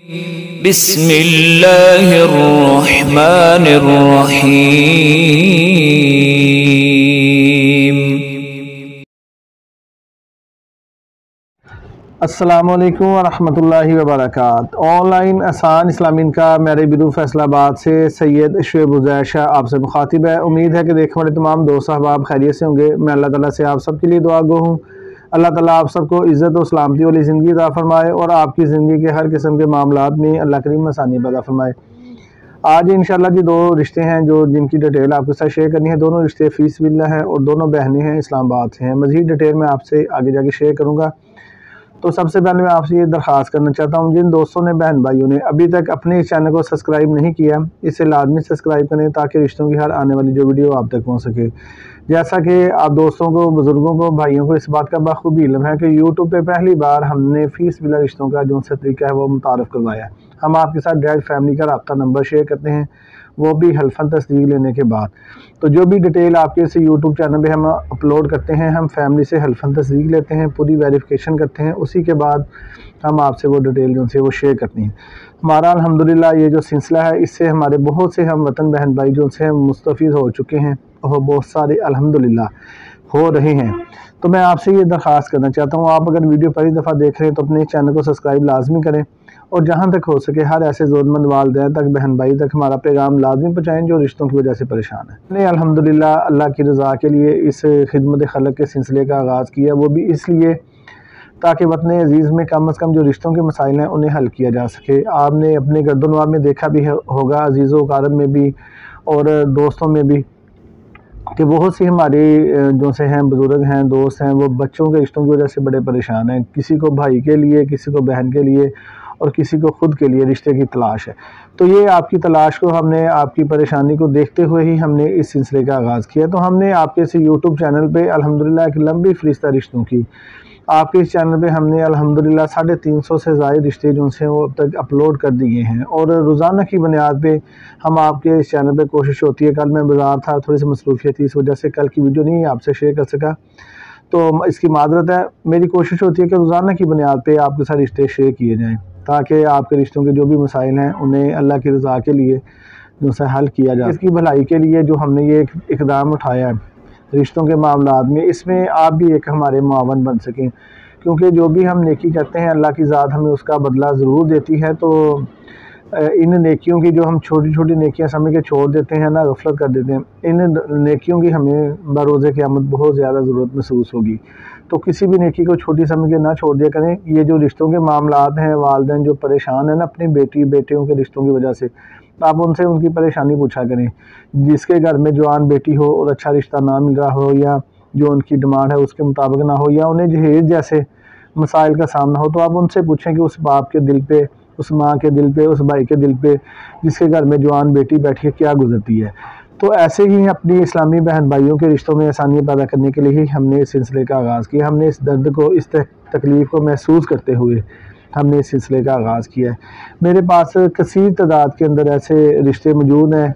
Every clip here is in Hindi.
बिस्मिल्लाहिर्रहमानिर्रहीम। अस्सलामुअलैकुम वरहमतुल्लाहि वबरकातुहू। ऑनलाइन आसान इस्लामी का मेरे बिरू फैसलाबाद से सैयद शुएब उज़ैर शाह आपसे मुखातिब है। उम्मीद है कि देखने वाले तमाम दोस्त अहबाब खैरियत से होंगे। मैं अल्लाह ताला से आप सबके लिए दुआ गो हूँ। अल्लाह ताला आप सबको इज़्ज़त और सलामती वाली ज़िंदगी अता फरमाए और आपकी ज़िंदगी के हर किस्म के मामलात में अल्लाह करीम आसानी पैदा फरमाए। आज इंशाल्लाह जी दो रिश्ते हैं जो जिनकी डिटेल आपके साथ शेयर करनी है। दोनों रिश्ते फ़ीस बिल्ला हैं और दोनों बहनें हैं, इस्लामाबाद से हैं। मज़ीद डिटेल मैं आपसे आगे जाके शेयर करूँगा। तो सबसे पहले मैं आपसे ये दरख्वास्त करना चाहता हूँ, जिन दोस्तों ने बहन भाइयों ने अभी तक अपने इस चैनल को सब्सक्राइब नहीं किया, इसे लाजमी सब्सक्राइब करें ताकि रिश्तों की हर आने वाली जो वीडियो आप तक पहुँच सके। जैसा कि आप दोस्तों को, बुज़ुर्गों को, भाइयों को इस बात का बखूबी इल्म है कि यूट्यूब पे पहली बार हमने फ़ीस बिला रिश्तों का जो सा तरीका है वो मुतारफ़ करवाया। हम आपके साथ डायरेक्ट फैमिली का रब्ता नंबर शेयर करते हैं, वो भी हल्फन तस्दीक लेने के बाद। तो जो भी डिटेल आपके इस यूट्यूब चैनल पे हम अपलोड करते हैं, हम फैमिली से हल्फन तस्दीक लेते हैं, पूरी वेरिफिकेशन करते हैं, उसी के बाद हम आपसे वो डिटेल जो से वो शेयर करते हैं। हमारा अल्हम्दुलिल्लाह ये जो सिलसिला है, इससे हमारे बहुत से हम वतन बहन भाई जो से मुस्तफ़ीद हो चुके हैं और बहुत सारे अल्हम्दुलिल्लाह हो रहे हैं। तो मैं आपसे ये दरख्वास्त करना चाहता हूँ, आप अगर वीडियो पहली दफ़ा देख रहे हैं तो अपने चैनल को सब्सक्राइब लाजमी करें और जहाँ तक हो सके हर ऐसे ज़रूरतमंद वालिदैन तक, बहन भाई तक हमारा पैगाम लाजमी पहुँचाएँ जो रिश्तों की वजह से परेशान है। मैंने अल्हम्दुलिल्लाह अल्लाह की रज़ा के लिए इस खिदमत खलक के सिलसिले का आगाज़ किया, वो भी इसलिए ताकि वतन अज़ीज़ में कम अज़ कम जो रिश्तों के मसाइल हैं उन्हें हल किया जा सके। आपने अपने गर्दनवार में देखा भी होगा, अजीज़ों कारब में भी और दोस्तों में भी, कि बहुत सी हमारे जो से हैं बुज़ुर्ग हैं, दोस्त हैं, वो बच्चों के रिश्तों की वजह से बड़े परेशान हैं। किसी को भाई के लिए, किसी को बहन के लिए और किसी को ख़ुद के लिए रिश्ते की तलाश है। तो ये आपकी तलाश को हमने, आपकी परेशानी को देखते हुए ही हमने इस सिलसिले का आगाज़ किया। तो हमने आपके इस यूट्यूब चैनल पे अल्हम्दुलिल्लाह एक लंबी फ़रिश्ता रिश्तों की, आपके इस चैनल पे हमने अल्हम्दुलिल्लाह 350 से ज़ायद रिश्ते जो से वो अब तक अपलोड कर दिए हैं और रोज़ाना की बुनियाद पे हम आपके इस चैनल पे कोशिश होती है। कल मैं बाज़ार था, थोड़ी सी मसरूफियत थी, इस वजह से कल की वीडियो नहीं आपसे शेयर कर सका, तो इसकी माज़रत है। मेरी कोशिश होती है कि रोज़ाना की बुनियाद पे आपके साथ रिश्ते शेयर किए जाएँ ताकि आपके रिश्तों के जो भी मसाइल हैं उन्हें अल्लाह की रज़ा के लिए जो सा हल किया जाए। इसकी भलाई के लिए जो हमने ये इक़दाम उठाया है रिश्तों के मामलात में, इसमें आप भी एक हमारे मुआवन बन सकें, क्योंकि जो भी हम नेकी करते हैं अल्लाह की ज़ात हमें उसका बदला ज़रूर देती है। तो इन नेकियों की, जो हम छोटी छोटी नेकियां समझ के छोड़ देते हैं ना, गफलत कर देते हैं, इन नेकियों की हमें बरोज़े क़यामत बहुत ज़्यादा ज़रूरत महसूस होगी। तो किसी भी नेकी को छोटी समझ के ना छोड़ दिया करें। ये जो रिश्तों के मामलात हैं, वालिदैन जो परेशान हैं ना अपनी बेटी बेटियों के रिश्तों की वजह से, आप उनसे उनकी परेशानी पूछा करें। जिसके घर में जवान बेटी हो और अच्छा रिश्ता ना मिल रहा हो, या जो उनकी डिमांड है उसके मुताबिक ना हो, या उन्हें जहेज़ जैसे मसाइल का सामना हो, तो आप उनसे पूछें कि उस बाप के दिल पे, उस माँ के दिल पे, उस भाई के दिल पे जिसके घर में जवान बेटी बैठी है क्या गुजरती है। तो ऐसे ही अपनी इस्लामी बहन भाइयों के रिश्तों में आसानियाँ पैदा करने के लिए ही हमने इस सिलसिले का आगाज़ किया। हमने इस दर्द को, इस तकलीफ़ को महसूस करते हुए हमने इस सिलसिले का आगाज़ किया है। मेरे पास कसीर तादाद के अंदर ऐसे रिश्ते मौजूद हैं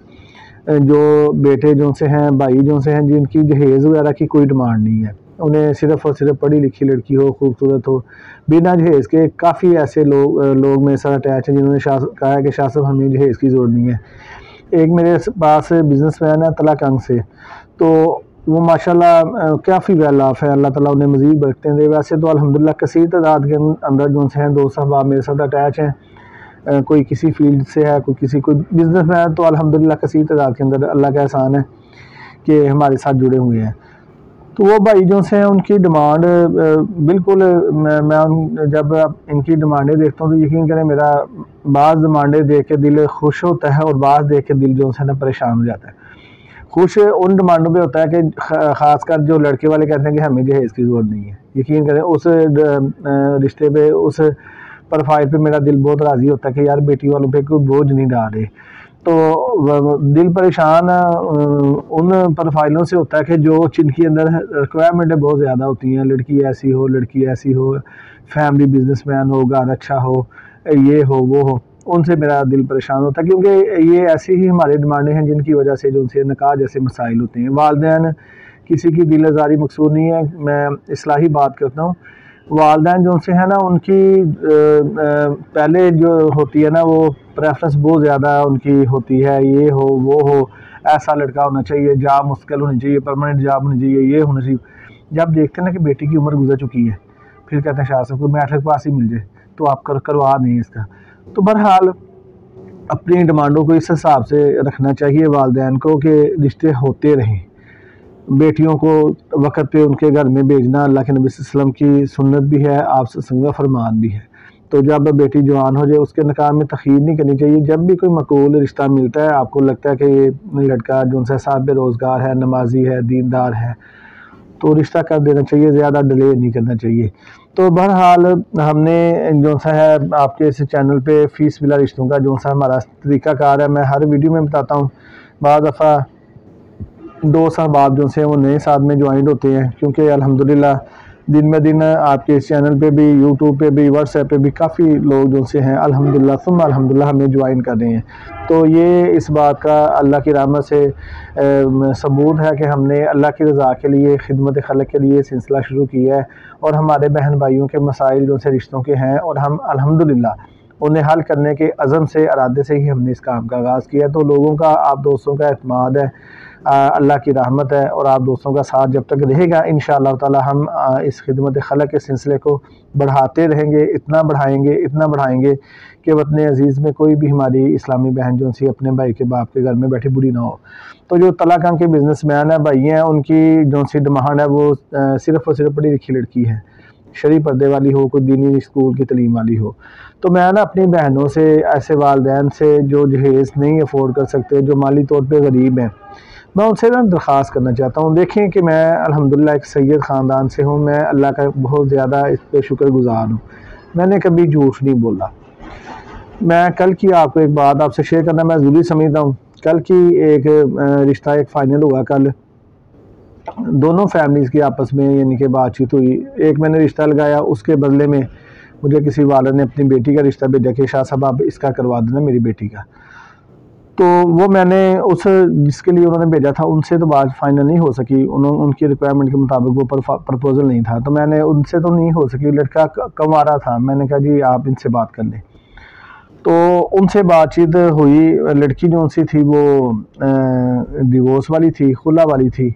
जो बेटे जो से हैं, भाई जो से हैं, जिनकी जहेज़ वगैरह की कोई डिमांड नहीं है। उन्हें सिर्फ़ और सिर्फ पढ़ी लिखी लड़की हो, खूबसूरत हो, बिना जहेज़ के। काफ़ी ऐसे लोग मेरे साथ अटैच हैं जिन्होंने कहा है कि शाह साहब हमें जहेज़ की ज़रूरत नहीं है। एक मेरे पास बिज़नेसमैन है तलाकंग से, तो वो माशाल्लाह काफ़ी वेल ऑफ है, अल्लाह ताला उन्हें मज़ीद बरकतें दे। वैसे तो अल्हम्दुलिल्लाह कसीर तादाद के अंदर जो से हैं दोस्त अहबाब मेरे साथ अटैच हैं। कोई किसी फील्ड से है, कोई बिज़नेसमैन, तो अल्हम्दुलिल्लाह कसीर तादाद के अंदर अल्लाह का एहसान है कि हमारे साथ जुड़े हुए हैं। तो वो भाई जो से हैं उनकी डिमांड बिल्कुल, मैं जब इनकी डिमांडें देखता हूँ तो यकीन करें मेरा बाज़ डिमांडें देख के दिल खुश होता है और बाज़ देख के दिल जो है ना परेशान हो जाता है। खुश उन डिमांडों पे होता है कि ख़ासकर जो लड़के वाले कहते हैं कि हमें जहेज़ की ज़रूरत नहीं है। यकीन करें उस रिश्ते पे, उस प्रोफाइल पे मेरा दिल बहुत राज़ी होता है कि यार बेटी वालों पे कोई बोझ नहीं डाल रहे। तो दिल परेशान उन प्रोफाइलों से होता है कि जो जिनकी अंदर रिक्वायरमेंटें बहुत ज़्यादा होती हैं। लड़की ऐसी हो, लड़की ऐसी हो, फैमिली बिजनेसमैन हो, घर अच्छा हो, ये हो, वो हो, उनसे मेरा दिल परेशान होता है, क्योंकि ये ऐसी ही हमारी डिमांडें हैं जिनकी वजह से जो उनसे निकाह जैसे मसाइल होते हैं। वालिदैन किसी की दिल आज़ारी मकसूद नहीं है, मैं इस्लाही बात करता हूँ। वालदैन जो उनसे है ना उनकी पहले जो होती है ना वो प्रेफरेंस बहुत ज़्यादा उनकी होती है, ये हो वो हो, ऐसा लड़का होना चाहिए, जॉब मुश्किल होनी चाहिए, परमानेंट जॉब होनी चाहिए, ये होना चाहिए। जब देखते हैं ना कि बेटी की उम्र गुजर चुकी है, फिर कहते हैं शाह साहब को मैट्रिक पास ही मिल जाए तो आप करवा दें इसका। तो बहरहाल अपनी डिमांडों को इस हिसाब से रखना चाहिए वालदैन को कि रिश्ते होते रहें। बेटियों को वक़्त पे उनके घर में भेजना अल्लाह के नबी सल्लल्लाहु अलैहि वसल्लम की सुन्नत भी है, आप सल्लल्लाहु का फरमान भी है। तो जब बेटी जवान हो जाए उसके निकाह में तख़यीर नहीं करनी चाहिए। जब भी कोई मकबूल रिश्ता मिलता है, आपको लगता है कि ये लड़का जो उनसे साहिब रोज़गार है, नमाजी है, दीनदार है, तो रिश्ता कर देना चाहिए, ज़्यादा डिले नहीं करना चाहिए। तो बहरहाल हमने जो सा है आपके इस चैनल पे फ़ीस बिला रिश्तों का जो सा हमारा तरीक़ाकार है, मैं हर वीडियो में बताता हूँ। बाद दफ़ा दोस्त अहबाब जो से वो नए साथ में ज्वाइन होते हैं, क्योंकि अल्हम्दुलिल्लाह दिन ब दिन आपके इस चैनल पे भी, यूट्यूब पे भी, व्हाट्सएप पे भी काफ़ी लोग जो से हैं अल्हम्दुलिल्लाह सुम्मा अल्हम्दुलिल्लाह हमें ज्वाइन कर रहे हैं। तो ये इस बात का अल्लाह की रहमत से सबूत है कि हमने अल्लाह की रज़ा के लिए, खिदमत खल्क़ के लिए सिलसिला शुरू किया है और हमारे बहन भाइयों के मसाइल जो से रिश्तों के हैं और हम अल्हम्दुलिल्लाह उन्हें हल करने के अज़म से, इरादे से ही हमने इस काम का आगाज़ किया। तो लोगों का, आप दोस्तों का एतमाद है, अल्लाह की रहमत है और आप दोस्तों का साथ जब तक रहेगा इंशाअल्लाह ताला हम इस खिदमत खल्क़ के सिलसिले को बढ़ाते रहेंगे, इतना बढ़ाएंगे कि वतन अज़ीज़ में कोई भी हमारी इस्लामी बहन जो सी अपने भाई के बाप के घर में बैठी बुरी ना हो। तो जो तलाक़ां के बिज़नेसमैन है भाई हैं, उनकी जो सी डिमांड है वो सिर्फ़ और सिर्फ पढ़ी लिखी लड़की है, शरीफ पर्दे वाली हो, कोई दीनी स्कूल की तलीम वाली हो। तो मैं ना अपनी बहनों से, ऐसे वालदैन से जो जहेज़ नहीं अफोर्ड कर सकते, जो माली तौर पे गरीब हैं, मैं उनसे ना दरख्वास्त करना चाहता हूँ। देखें कि मैं अल्हम्दुलिल्लाह एक सैयद ख़ानदान से हूँ, मैं अल्लाह का बहुत ज़्यादा इस पर शुक्रगुज़ार हूँ। मैंने कभी झूठ नहीं बोला। मैं कल की आपको एक बात आपसे शेयर करना मैं ज़रूरी समझता हूँ। कल की एक रिश्ता एक फ़ाइनल हुआ कल, दोनों फैमिलीज़ की आपस में यानी कि बातचीत हुई। एक मैंने रिश्ता लगाया, उसके बदले में मुझे किसी वाले ने अपनी बेटी का रिश्ता भेजा कि शाह साहब आप इसका करवा देना मेरी बेटी का। तो वो मैंने उस जिसके लिए उन्होंने भेजा था उनसे तो बात फाइनल नहीं हो सकी, उनकी रिक्वायरमेंट के मुताबिक वो प्रपोज़ल नहीं था, तो मैंने उनसे तो नहीं हो सकी। लड़का कंवारा था, मैंने कहा जी आप इनसे बात कर लें। तो उनसे बातचीत हुई। लड़की जो सी थी वो डिवोर्स वाली थी, खुला वाली थी।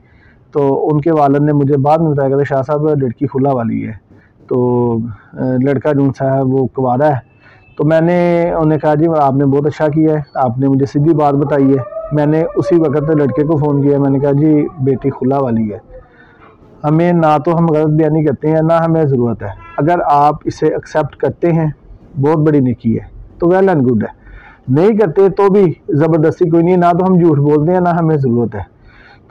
तो उनके वालिद ने मुझे बाद में बताया कि शाह साहब लड़की खुला वाली है, तो लड़का जो सा है वो कुंवारा है। तो मैंने उन्हें कहा जी आपने बहुत अच्छा किया है, आपने मुझे सीधी बात बताई है। मैंने उसी वक्त लड़के को फ़ोन किया, मैंने कहा जी बेटी खुला वाली है, हमें ना तो हम गलत बयानी करते हैं ना हमें ज़रूरत है, अगर आप इसे एक्सेप्ट करते हैं बहुत बड़ी नेकी है, तो वेल एंड गुड है, नहीं करते तो भी ज़बरदस्ती कोई नहीं है, ना तो हम झूठ बोलते हैं ना हमें ज़रूरत है।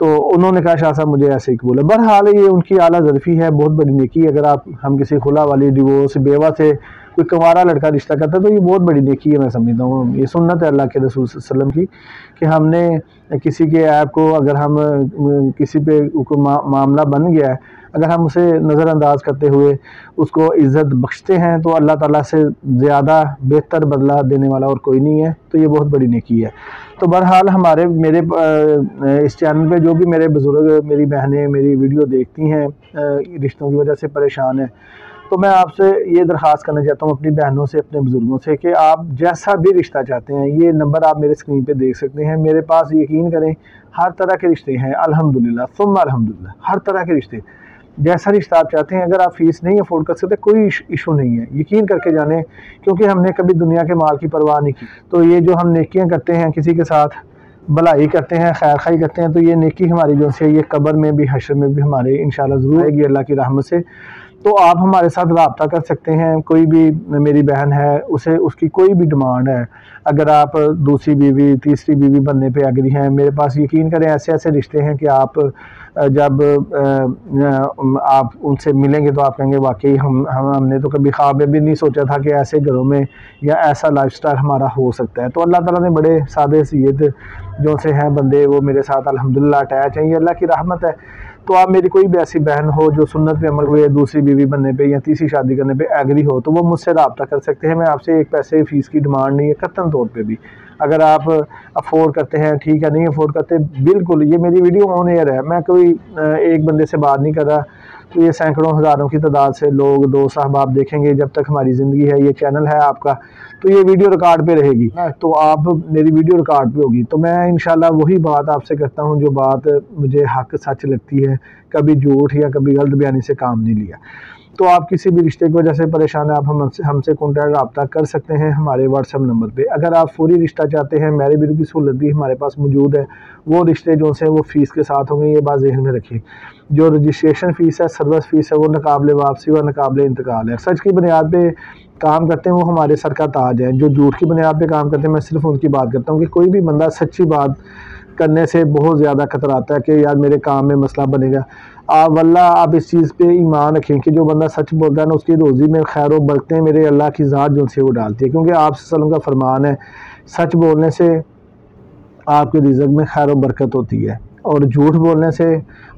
तो उन्होंने कहा शाह साहब मुझे ऐसे ही बोला। बहरहाल ये उनकी आला ज़रफ़ी है, बहुत बड़ी नेकी। अगर हम किसी खुला वाली डिवोर्स बेवा से कोई कंवारा लड़का रिश्ता करता है तो ये बहुत बड़ी नेकी है, मैं समझता हूँ। ये सुन्नत है अल्लाह के रसूल सल्लल्लाहु अलैहि वसल्लम की कि हमने किसी के ऐप को, अगर हम किसी पे मामला बन गया है, अगर हम उसे नज़रअंदाज करते हुए उसको इज़्ज़त बख्शते हैं तो अल्लाह ताला से ज़्यादा बेहतर बदला देने वाला और कोई नहीं है। तो ये बहुत बड़ी नेकी है। तो बहरहाल मेरे इस चैनल पे जो भी मेरे बुज़ुर्ग, मेरी बहनें मेरी वीडियो देखती हैं, रिश्तों की वजह से परेशान हैं, तो मैं आपसे ये दरख्वास्त करना चाहता हूँ अपनी बहनों से, अपने बुज़ुर्गों से कि आप जैसा भी रिश्ता चाहते हैं, ये नंबर आप मेरे स्क्रीन पे देख सकते हैं। मेरे पास यकीन करें हर तरह के रिश्ते हैं अल्हम्दुलिल्लाह सुम्मा अल्हम्दुलिल्लाह, हर तरह के रिश्ते। जैसा रिश्ता आप चाहते हैं, अगर आप फ़ीस नहीं अफोर्ड कर सकते कोई इशू नहीं है, यकीन करके जाने, क्योंकि हमने कभी दुनिया के माल की परवाह नहीं की। तो ये जो हम नेकियां करते हैं, किसी के साथ भलाई करते हैं, खैर खाई करते हैं, तो ये नेकी हमारी जो से ये कब्र में भी हश्र में भी हमारे इंशाल्लाह ज़रूर आएगी अल्लाह की रहमत से। तो आप हमारे साथ रब्ता कर सकते हैं। कोई भी मेरी बहन है, उसे उसकी कोई भी डिमांड है, अगर आप दूसरी बीवी, तीसरी बीवी बनने पे एग्री हैं, मेरे पास यकीन करें ऐसे ऐसे रिश्ते हैं कि आप जब आप उनसे मिलेंगे तो आप कहेंगे वाकई हमने तो कभी ख्वाब में भी नहीं सोचा था कि ऐसे घरों में या ऐसा लाइफस्टाइल हमारा हो सकता है। तो अल्लाह ताला ने बड़े सादे सैयद जो से हैं बंदे, वो मेरे साथ अल्हम्दुलिल्लाह अटैच हैं, ये अल्लाह की रहमत है। तो आप मेरी कोई भी ऐसी बहन हो जो सुन्नत पे अमल हुए, दूसरी बीवी बनने पे या तीसरी शादी करने पे एग्री हो, तो वो मुझसे रब्ता कर सकते हैं। मैं आपसे एक पैसे फ़ीस की डिमांड नहीं है कतन तौर पे भी। अगर आप अफोर्ड करते हैं ठीक है, नहीं अफोर्ड करते बिल्कुल, ये मेरी वीडियो ऑन एयर है, मैं कोई एक बंदे से बात नहीं कर रहा। तो ये सैकड़ों हज़ारों की तादाद से लोग दोस्त अहबाब देखेंगे। जब तक हमारी ज़िंदगी है, ये चैनल है आपका, तो ये वीडियो रिकॉर्ड पे रहेगी ना, तो आप मेरी वीडियो रिकॉर्ड पे होगी, तो मैं इंशाल्लाह वही बात आपसे करता हूँ जो बात मुझे हक सच लगती है। कभी झूठ या कभी गलत बयानी से काम नहीं लिया। तो आप किसी भी रिश्ते की वजह से परेशान हैं, आप हमसे कॉन्टैक्ट रब्ता कर सकते हैं हमारे व्हाट्सएप नंबर पे। अगर आप फौरी रिश्ता चाहते हैं, मैरिज ब्यूरो की सहूलत भी हमारे पास मौजूद है। वो रिश्ते जो से वो फ़ीस के साथ होंगे, ये बात ज़हन में रखिए। जो रजिस्ट्रेशन फ़ीस है, सर्विस फ़ीस है, वो नाकाबिले वापसी व नाकाबिले इंतकाल है। सच की बुनियाद पे काम करते हैं वो हमारे सर का ताज है। जो झूठ की बुनियाद पे काम करते हैं, मैं सिर्फ उनकी बात करता हूँ कि कोई भी बंदा सच्ची बात करने से बहुत ज़्यादा खतराता है कि यार मेरे काम में मसला बनेगा। आप वल्लाह आप इस चीज़ पे ईमान रखें कि जो बंदा सच बोलता है ना, उसकी रोज़ी में खैर बरकतें मेरे अल्लाह की ज़ात जो से वो डालती है। क्योंकि आप सल्लल्लाहु अलैहि वसल्लम का फरमान है, सच बोलने से आपके रिज़्क़ में खैर व बरकत होती है और झूठ बोलने से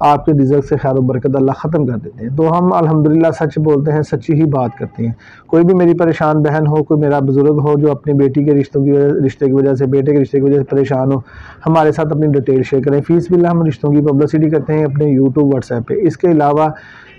आपके रिज़्क़ से खैर व बरकत अल्लाह ख़त्म कर देते हैं। तो हम अल्हम्दुलिल्लाह सच बोलते हैं, सच्ची ही बात करते हैं। कोई भी मेरी परेशान बहन हो, कोई मेरा बुज़ुर्ग हो जो अपनी बेटी के रिश्ते की वजह से, बेटे के रिश्ते की वजह से परेशान हो, हमारे साथ अपनी डिटेल शेयर करें। फ़ीस बिल्ला हम रिश्तों की पब्लिसिटी करते हैं अपने यूट्यूब व्हाट्सएप पे। इसके अलावा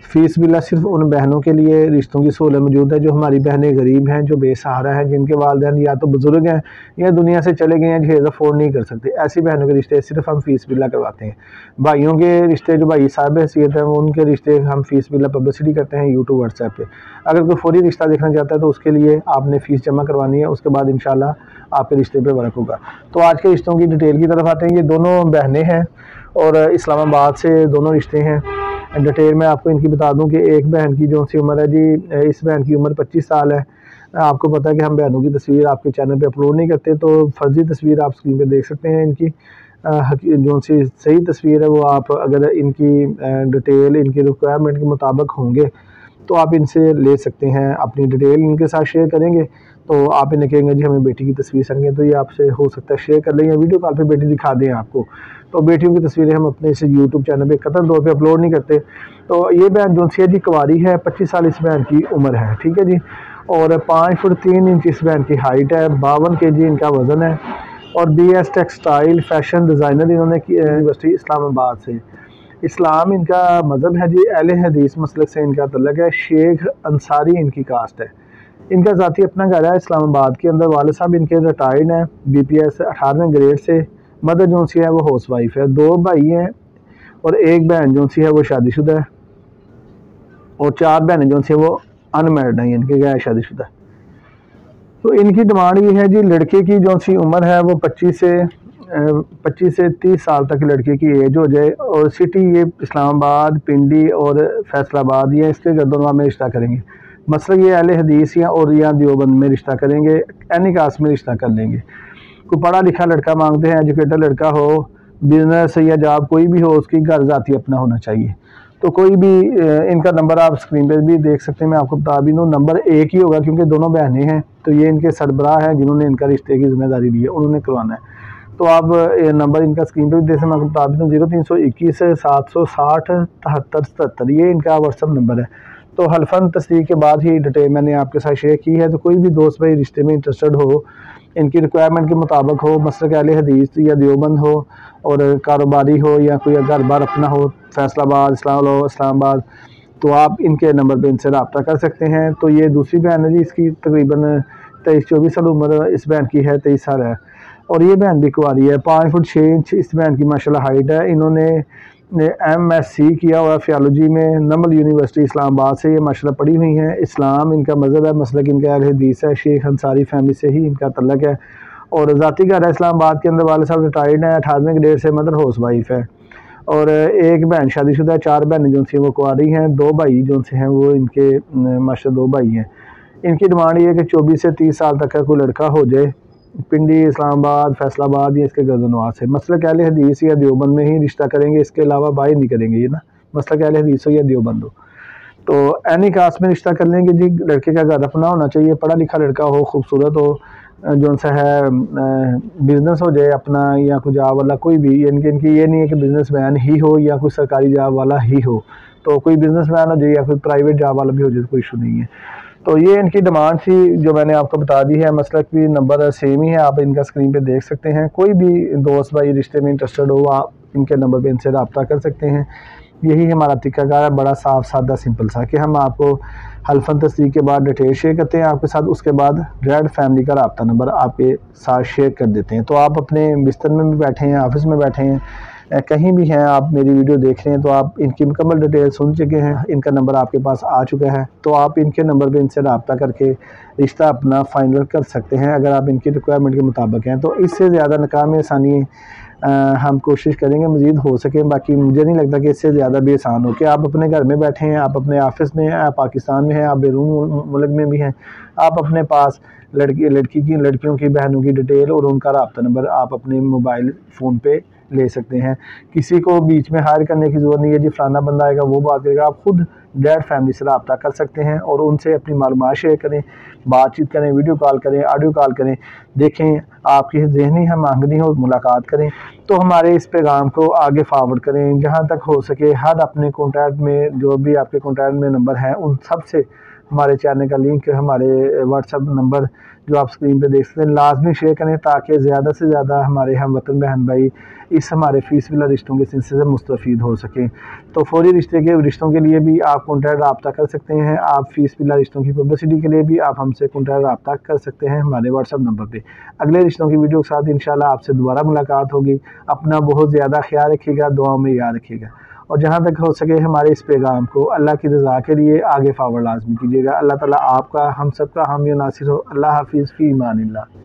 फ़ीस बिल्ला सिर्फ उन बहनों के लिए रिश्तों की सहूलत मौजूद है जो हमारी बहनें गरीब हैं, जो बेसहारा हैं, जिनके वालिदैन या तो बुज़ुर्ग हैं या दुनिया से चले गए हैं, जहेज़ अफोर्ड नहीं कर सकते। ऐसी बहनों के रिश्ते सिर्फ हम फ़ीस बिल्ला करवाते हैं। भाइयों के रिश्ते जो भाई साहब हैसियत है, उनके रिश्ते हम फ़ीस बिल्ला पब्लिसिटी करते हैं यूट्यूब व्हाट्सएप पे। अगर कोई फौरी रिश्ता देखना चाहता है तो उसके लिए आपने फ़ीस जमा करवानी है, उसके बाद इंशाल्लाह आपके रिश्ते पे वर्क होगा। तो आज के रिश्तों की डिटेल की तरफ आते हैं। ये दोनों बहनें हैं और इस्लामाबाद से दोनों रिश्ते हैं। डिटेल में आपको इनकी बता दूं कि एक बहन की जो सी उम्र है जी, इस बहन की उम्र 25 साल है। आपको पता है कि हम बहनों की तस्वीर आपके चैनल पे अपलोड नहीं करते, तो फर्जी तस्वीर आप स्क्रीन पे देख सकते हैं। इनकी जो सी सही तस्वीर है वो आप अगर इनकी डिटेल इनकी रिक्वायरमेंट के मुताबिक होंगे तो आप इनसे ले सकते हैं। अपनी डिटेल इनके साथ शेयर करेंगे तो आप इन्हें कहेंगे जी हमें बेटी की तस्वीर संगे, तो ये आपसे हो सकता है शेयर कर लें या वीडियो कॉल पे बेटी दिखा दें आपको। तो बेटियों की तस्वीरें हम अपने इस यूट्यूब चैनल पे कतई तौर पे अपलोड नहीं करते। तो ये बहन जो सी है जी कुंवारी है, 25 साल इस बहन की उम्र है, ठीक है जी। और 5 फुट 3 इंच इस बहन की हाइट है, 52 kg इनका वज़न है। और BS टेक्सटाइल फैशन डिज़ाइनर इन्होंने की यूनिवर्सिटी इस्लामाबाद से। इस्लाम इनका मज़हब है जी, अहले हदीस मसलक से इनका तल्लुक़ है। शेख अंसारी इनकी कास्ट है। इनका ज़ाती अपना घर है इस्लामाबाद के अंदर। वाले साहब इनके रिटायर्ड हैं BPS 18वें ग्रेड से। मदर जो सी है वो हाउस वाइफ है। 2 भाई हैं और एक बहन जो सी है वो शादीशुदा है और 4 बहनें जो सी है वो अनमैरिड हैं, इनके गैर शादीशुदा। तो इनकी डिमांड ये है जी, लड़के की जो सी उम्र है वो 25 से 30 साल तक लड़के की एज हो जाए और सिटी ये इस्लामाबाद, पिंडी और फैसलाबाद, ये इसके गर्दनवा में रिश्ता करेंगे। मसला ये अहले हदीस या देवबंद में रिश्ता करेंगे, एनी कास्ट में रिश्ता कर लेंगे। कोई पढ़ा लिखा लड़का मांगते हैं, एजुकेटेड लड़का हो, बिजनेस या जॉब कोई भी हो, उसकी घर जाती अपना होना चाहिए। तो कोई भी इनका नंबर आप स्क्रीन पे भी देख सकते हैं। मैं आपको बता भी दूँ, नंबर एक ही होगा क्योंकि दोनों बहनें हैं। तो ये इनके सरबराह हैं जिन्होंने इनका रिश्ते की जिम्मेदारी ली है, उन्होंने करवाना है। तो आप नंबर इनका स्क्रीन पे भी देख सकते हैं। मैं आपको बता भी दूँ 0321 760 73 77 ये इनका व्हाट्सअप नंबर है। तो हल्फन तस्दीक के बाद ही डिटेल मैंने आपके साथ शेयर की है। तो कोई भी दोस्त भाई रिश्ते में इंटरेस्टेड हो, इनकी रिक्वायरमेंट के मुताबिक हो, मसलक अहले हदीस या देवबंद हो और कारोबारी हो या कोई घर बार अपना हो, फैसलाबाद इस्लामाबाद, तो आप इनके नंबर पे इनसे रब्ता कर सकते हैं। तो ये दूसरी बहन है जी, इसकी तकरीबन 23-24 साल उम्र इस बहन की है, 23 साल है। और ये बहन भी कुंवारी है, 5 फुट 6 इंच इस बहन की माशाल्लाह हाइट है। इन्होंने MSc किया हुआ थियोलॉजी में, नमल यूनिवर्सिटी इस्लामाबाद से ये माशाल्लाह पढ़ी हुई हैं। इस्लाम इनका मज़हब है, मसलक इनका अहले हदीस है। शेख अंसारी फैमिली से ही इनका तल्लुक़ है और ज़ाती घर है इस्लामाबाद के अंदर। वाले साहब रिटायर्ड हैं, 18वें ग्रेड से, मदर हाउस वाइफ है। और एक बहन शादीशुदा है, 4 बहनें जो सी वो कुंवारी हैं। 2 भाई जो से हैं वो इनके माशाल्लाह 2 भाई हैं। इनकी डिमांड ये है कि 24 से 30 साल तक का कोई लड़का हो जाए, पिंडी, इस्लामाबाद, फैसलाबाद या इसके गर्दनवाद से। मसलक अहले हदीस या देवबंद में ही रिश्ता करेंगे, इसके अलावा बाहर नहीं करेंगे। ये ना मसलक अहले हदीस हो या देवबंद हो, तो एनी कास्ट में रिश्ता कर लेंगे जी। लड़के का घर अपना होना चाहिए, पढ़ा लिखा लड़का हो, खूबसूरत हो, जो सा है बिजनेस हो जाए अपना या कोई जॉब वाला कोई भी। इनकी ये नहीं है कि बिजनेस मैन ही हो या कोई सरकारी जॉब वाला ही हो, तो कोई बिजनेस मैन हो जाए या कोई प्राइवेट जॉब वाला भी हो जाए, कोई इशू नहीं है। तो ये इनकी डिमांड थी जो मैंने आपको बता दी है। मसलक भी नंबर सेम ही है, आप इनका स्क्रीन पे देख सकते हैं। कोई भी दोस्त भाई रिश्ते में इंटरेस्टेड हो, आप इनके नंबर पे इनसे रब्ता कर सकते हैं। यही हमारा तरीकाकार है, बड़ा साफ सादा सिंपल सा, कि हम आपको हल्फन तस्दीक के बाद डिटेल शेयर करते हैं आपके साथ, उसके बाद डायरेक्ट फैमिली का रब्ता नंबर आपके साथ शेयर कर देते हैं। तो आप अपने बिस्तर में भी बैठे हैं, ऑफिस में बैठे हैं, कहीं भी हैं, आप मेरी वीडियो देख रहे हैं, तो आप इनकी मुकम्मल डिटेल सुन चुके हैं, इनका नंबर आपके पास आ चुका है, तो आप इनके नंबर पे इनसे रब्ता करके रिश्ता अपना फाइनल कर सकते हैं अगर आप इनकी रिक्वायरमेंट के मुताबिक हैं। तो इससे ज़्यादा निकाह में आसानी हम कोशिश करेंगे मज़ीद हो सके, बाकी मुझे नहीं लगता कि इससे ज़्यादा भी आसान हो कि आप अपने घर में बैठे हैं, आप अपने ऑफिस में हैं, आप पाकिस्तान में हैं, आप बैरून मुल्क में भी हैं, आप अपने पास लड़कियों की बहनों की डिटेल और उनका रब्ता नंबर आप अपने मोबाइल फ़ोन पे ले सकते हैं। किसी को बीच में हायर करने की ज़रूरत नहीं है जी फलाना बंदा आएगा वो बात करेगा, आप खुद डायरेक्ट फैमिली से रब्ता कर सकते हैं और उनसे अपनी मालूमात शेयर करें, बातचीत करें, वीडियो कॉल करें, ऑडियो कॉल करें, देखें आपकी ज़हनी हम आंगनी हो मुलाकात करें। तो हमारे इस पैगाम को आगे फॉरवर्ड करें, जहाँ तक हो सके हर अपने कॉन्टैक्ट में जो भी आपके कॉन्टैक्ट में नंबर हैं उन सब से हमारे चैनल का लिंक, हमारे व्हाट्सएप नंबर जो आप स्क्रीन पे देख सकते हैं, लाजमी शेयर करें ताकि ज़्यादा से ज़्यादा हमारे हम वतन बहन भाई इस हमारे फीसविला रिश्तों के सिलसिले से मुस्तफ़ीद हो सकें। तो फौरी रिश्तों के लिए भी आप कॉन्टैक्ट रब्ता कर सकते हैं, आप फीसविला रिश्तों की पब्लिसिटी के लिए भी आप हमसे कॉन्टैक्ट रब्ता कर सकते हैं हमारे व्हाट्सएप नंबर पे। अगले रिश्तों की वीडियो के साथ इंशाल्लाह आपसे दोबारा मुलाकात होगी। अपना बहुत ज़्यादा ख्याल रखिएगा, दुआ में याद रखिएगा और जहाँ तक हो सके हमारे इस पैगाम को अल्लाह की रज़ा के लिए आगे फॉरवर्ड लाजमी कीजिएगा। अल्लाह ताला आपका हम सबका हामी नासिर हो। अल्लाह हाफिज़ फ़ी अमानिल्लाह।